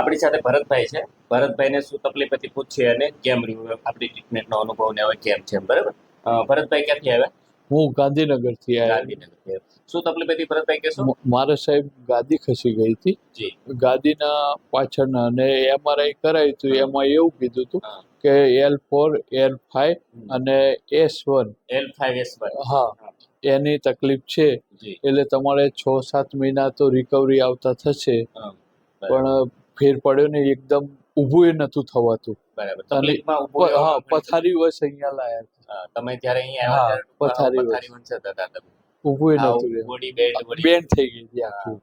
આપણી સાથે ભરતભાઈ છે. ભરતભાઈને શું તકલીફ હતી પૂછીએ અને કેમ રહ્યું આપણી ટ્રીટમેન્ટનો અનુભવ ને હવે કેમ છે બરાબર. ભરતભાઈ ક્યાંથી આવ્યા? હું ગાંધીનગરથી આવ્યો. ગાંધીનગર. શું તકલીફ હતી ભરતભાઈ કહેશો? મારે સાહેબ ગાદી ખસી ગઈ હતી. જી. ગાદીના પાછળના અને MRI કરાવી હતું. એમાં એવું કીધું હતું કે L4 L5 અને S1 L5S1 હા એની તકલીફ છે. એટલે તમારે 6-7 મહિના તો રિકવરી આવતા થશે. પણ ફેર પડ્યો ને એકદમ ઊભું નતું થવાતું. બરાબર. હા પથારી વસ અહીંયા લાયા. તમે જ્યારે અહીંયા આવ્યા પથારી વંચાતા હતા તમે. ઊભું નતું. બોડી બેન્ડ થઈ ગઈ હતી આખી.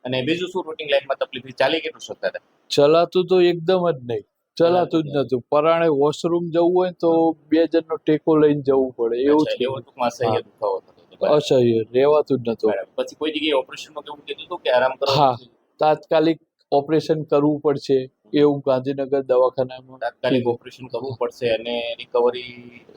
અને બીજું શું રૂટિન લાઈફમાં તકલીફ ચાલી કેટલું શકતા હતા? ચલાતું તો એકદમ જ નહીં. ચલાતું જ નતું. પરાણે વોશરૂમ જવું હોય તો 2 જણનો ટેકો લઈને જવું પડે એવું છે. એવો ટૂંકમાં અસહ્ય દુખાવો થતો. અસહ્ય રહેવાતું જ નતું. પછી કોઈ જગ્યાએ ઓપરેશનનું કેવું કીધું હતું કે આરામ કરો? હા તાત્કાલિક ઓપરેશન કરવું પડશે એવું ગાંધીનગર દવાખાનામાં તાત્કાલિક ઓપરેશન કરવું પડશે અને રિકવરી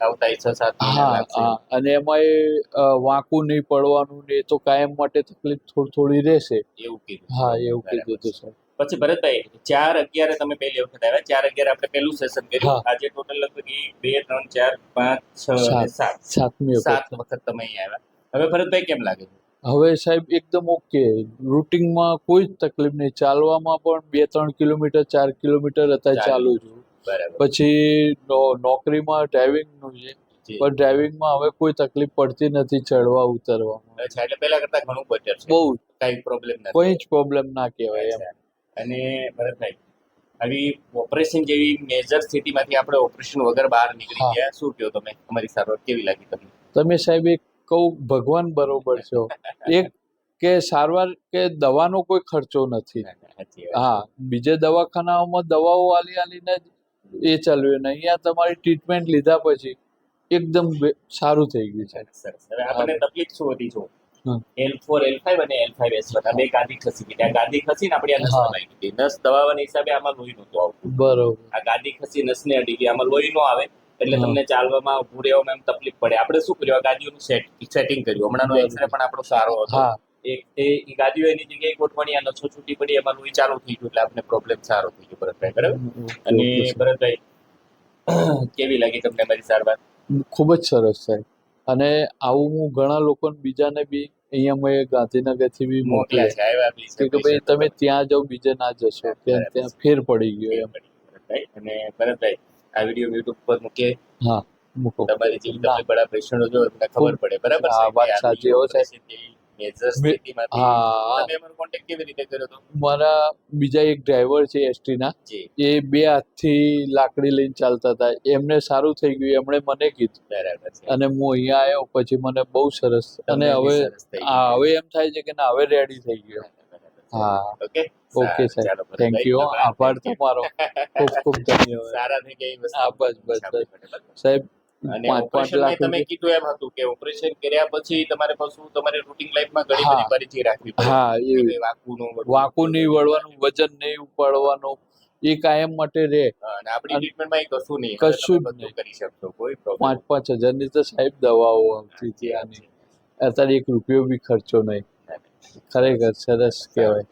આવતા 6-7 મહિના લાગશે. અને એમાંય વાંકું નહીં પડવાનું ને એ તો કાયમ માટે તકલીફ થોડી રહેશે એવું કીધું. હા એવું કીધું હતું સર. પછી ભરતભાઈ 4/11 તમે પહેલી વખત આવ્યા. 4/11 આપણે પહેલું સેશન કર્યું. આજે ટોટલ લગભગ 2, 3, 4, 5, 6 અને 7 વખત તમે અહીંયા આવ્યા. હવે ભરતભાઈ કેમ લાગે છે? હવે સાહેબ એકદમ ઓકે. રૂટિનમાં કોઈ જ તકલીફ નહીં. ચાલવામાં પણ 2-3 કિલોમીટર 4 કિલોમીટર અત્યારે ચાલુ છું. પછી નોકરીમાં ડ્રાઇવિંગનું છે પણ ડ્રાઇવિંગમાં હવે કોઈ તકલીફ પડતી નથી ચડવા ઉતરવામાં. એટલે પહેલા કરતા ઘણું બેટર છે. બહુ કઈ પ્રોબ્લેમ નથી. કોઈ જ પ્રોબ્લેમ ના કહેવાય એમ. અને ભરતભાઈ આવી ઓપરેશન જેવી મેજર સ્થિતિમાંથી આપણે ઓપરેશન વગર બહાર નીકળી ગયા. શું કહો તમે? અમારી સારવાર કેવી લાગી તમને? તમે સાહેબ એક કહું ભગવાન બરોબર છો. એક કે સારવાર કે દવાનો કોઈ ખર્ચો નથી. હા બીજે દવાખાનાઓમાં દવાઓ આલીને એ ચાલ્યું ને અહીંયા તમારી ટ્રીટમેન્ટ લીધા પછી એકદમ સારું થઈ ગયું છે. સરસ. હવે આપણને તકલીફ શું હતી? જો L4 L5 અને L5S1 આ બે ગાદી ખસી ગઈ. આ ગાદી ખસીને આપણી આ નસ દબાઈ ગઈ. નસ દબાવવાના હિસાબે આમાં લોહી નહોતું આવતું. બરોબર. આ ગાદી ખસી નસને અડી ગઈ. આમાં લોહી નો આવે એટલે તમને ચાલવામાં ઊભું રહેવામાં એમ તકલીફ પડે. આપણે શું કર્યું? આ ગાદીઓનું સેટિંગ કર્યું. હમણાંનો એક્સરે પણ આપણો સારો હતો. એ ગાદીઓ એની જગ્યાએ ગોઠવણી આ નસો છૂટી પડી એમાં લોહી ચાલુ થઈ ગયું એટલે આપણે પ્રોબ્લેમ સારો થઈ ગયો. ભરતભાઈ બરાબર. અને ભરતભાઈ કેવી લાગી તમને મારી સારવાર? ખૂબ જ સરસ સાહેબ. અને આવું હું ઘણા લોકોને બીજાને બી અહીંયા મેં ગાંધીનગરથી બી મોકલ્યા છે. આવ્યા કે ભાઈ તમે ત્યાં જાઓ બીજે ના જશો ત્યાં ફેર પડી ગયો એમ. અને ભરતભાઈ આ વિડીયો યુટ્યુબ પર મૂકે. હા મૂકો. તમારી જેવી તમે બડા પેશન્ટો જો તમને ખબર પડે બરાબર. હા વાત સાચી હો સાહેબ. મારા બીજા એક ડ્રાઈવર છે ST ના એ 2 હાથથી લાકડી લઈને ચાલતા હતા. એમને સારું થઈ ગયું. એમણે મને કીધું અને હું અહીંયા આવ્યો પછી મને બહુ સરસ. અને હવે એમ થાય છે કે ના હવે રેડી થઈ ગયો. હા ઓકે સાહેબ થેન્ક યુ. આભાર તમારો ખૂબ ખૂબ ધન્યવાદ. બસ સાહેબ. અને ઓપરેશનમાં તમે કીધું એમ હતું કે ઓપરેશન કર્યા પછી તમારે પાછું તમારી રૂટીન લાઈફમાં ઘણી બધી પરિચય રાખવી પડે. હા એ વાંકું નહીં વળવાનું, વજન નહીં ઉપાડવાનું, એ કાયમ માટે રહે. અને આપણી ટ્રીટમેન્ટમાં એ કશું નહીં કરી શકશો. કોઈ પ્રોબ્લેમ 5-5 હજારની તો સાહેબ દવાઓ આવતી હતી આની. અત્યારે 1 રૂપિયો બી ખર્ચો નહીં. ખરેખર સરસ કહેવાય.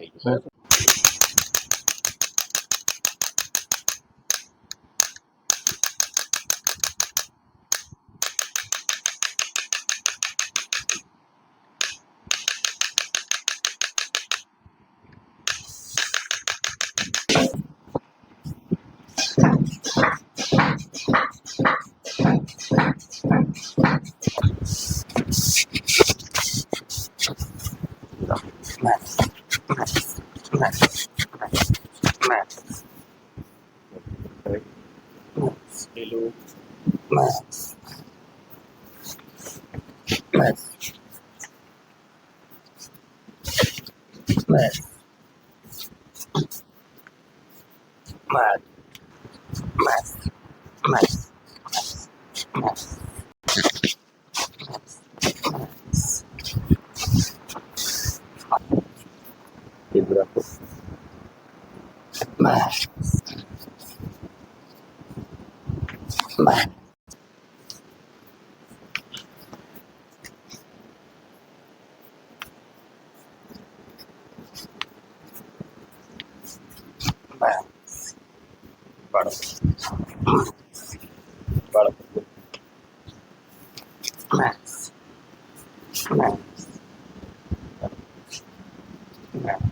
બાળકો Nice. Nice. Nice.